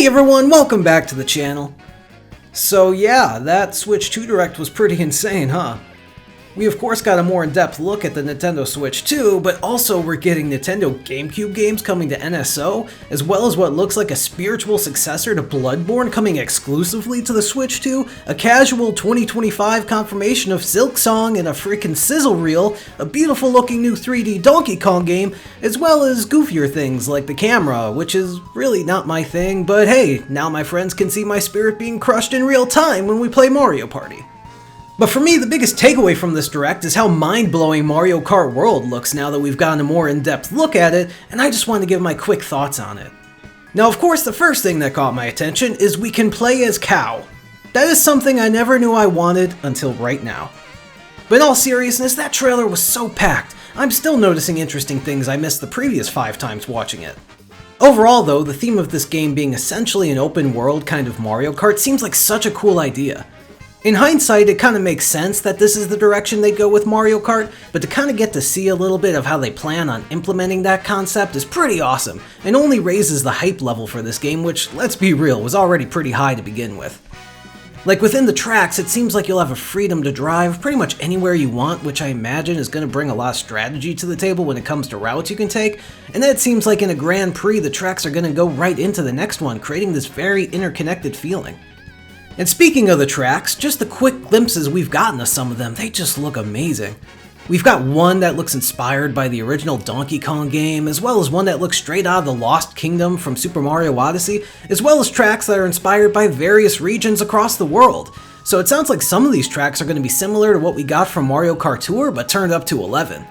Hey everyone, welcome back to the channel. So yeah, that Switch 2 Direct was pretty insane, huh? We of course got a more in-depth look at the Nintendo Switch 2, but also we're getting Nintendo GameCube games coming to NSO, as well as what looks like a spiritual successor to Bloodborne coming exclusively to the Switch 2, a casual 2025 confirmation of Silksong and a freaking sizzle reel, a beautiful looking new 3D Donkey Kong game, as well as goofier things like the camera, which is really not my thing, but hey, now my friends can see my spirit being crushed in real time when we play Mario Party. But for me, the biggest takeaway from this Direct is how mind-blowing Mario Kart World looks now that we've gotten a more in-depth look at it, and I just wanted to give my quick thoughts on it. Now of course, the first thing that caught my attention is we can play as Cow. That is something I never knew I wanted until right now. But in all seriousness, that trailer was so packed, I'm still noticing interesting things I missed the previous 5 times watching it. Overall though, the theme of this game being essentially an open world kind of Mario Kart seems like such a cool idea. In hindsight, it kind of makes sense that this is the direction they go with Mario Kart, but to kind of get to see a little bit of how they plan on implementing that concept is pretty awesome, and only raises the hype level for this game, which, let's be real, was already pretty high to begin with. Like within the tracks, it seems like you'll have a freedom to drive pretty much anywhere you want, which I imagine is going to bring a lot of strategy to the table when it comes to routes you can take, and then it seems like in a Grand Prix the tracks are going to go right into the next one, creating this very interconnected feeling. And speaking of the tracks, just the quick glimpses we've gotten of some of them, they just look amazing. We've got one that looks inspired by the original Donkey Kong game, as well as one that looks straight out of the Lost Kingdom from Super Mario Odyssey, as well as tracks that are inspired by various regions across the world. So it sounds like some of these tracks are going to be similar to what we got from Mario Kart Tour, but turned up to 11.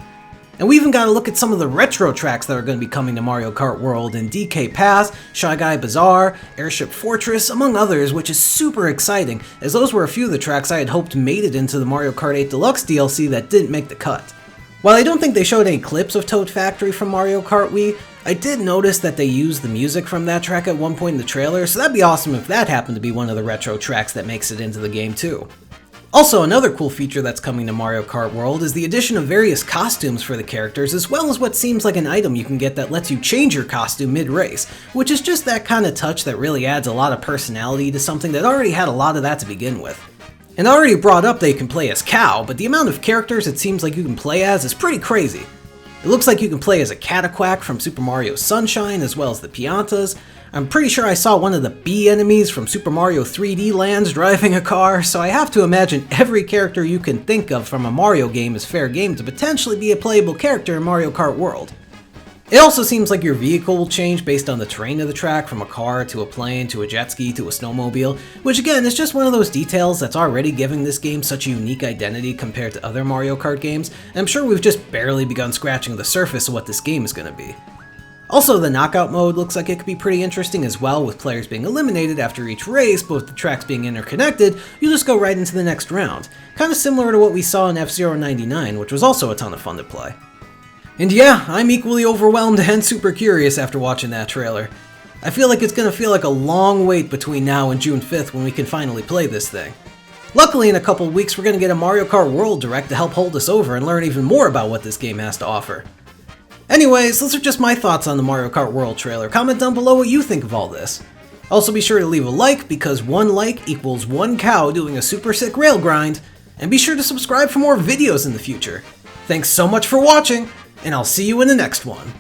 And we even got to look at some of the retro tracks that are going to be coming to Mario Kart World in DK Pass, Shy Guy Bazaar, Airship Fortress, among others, which is super exciting, as those were a few of the tracks I had hoped made it into the Mario Kart 8 Deluxe DLC that didn't make the cut. While I don't think they showed any clips of Toad Factory from Mario Kart Wii, I did notice that they used the music from that track at one point in the trailer, so that'd be awesome if that happened to be one of the retro tracks that makes it into the game too. Also, another cool feature that's coming to Mario Kart World is the addition of various costumes for the characters, as well as what seems like an item you can get that lets you change your costume mid-race, which is just that kind of touch that really adds a lot of personality to something that already had a lot of that to begin with. And I already brought up that you can play as Cow, but the amount of characters it seems like you can play as is pretty crazy. It looks like you can play as a Cataquack from Super Mario Sunshine, as well as the Piantas. I'm pretty sure I saw one of the bee enemies from Super Mario 3D Lands driving a car, so I have to imagine every character you can think of from a Mario game is fair game to potentially be a playable character in Mario Kart World. It also seems like your vehicle will change based on the terrain of the track, from a car to a plane to a jet ski to a snowmobile, which again is just one of those details that's already giving this game such a unique identity compared to other Mario Kart games, and I'm sure we've just barely begun scratching the surface of what this game is going to be. Also, the knockout mode looks like it could be pretty interesting as well, with players being eliminated after each race, but with the tracks being interconnected, you just go right into the next round. Kinda similar to what we saw in F-Zero 99, which was also a ton of fun to play. And yeah, I'm equally overwhelmed and super curious after watching that trailer. I feel like it's gonna feel like a long wait between now and June 5th when we can finally play this thing. Luckily, in a couple weeks we're gonna get a Mario Kart World Direct to help hold us over and learn even more about what this game has to offer. Anyways, those are just my thoughts on the Mario Kart World trailer. Comment down below what you think of all this. Also be sure to leave a like, because 1 like equals 1 cow doing a super sick rail grind, and be sure to subscribe for more videos in the future. Thanks so much for watching, and I'll see you in the next one.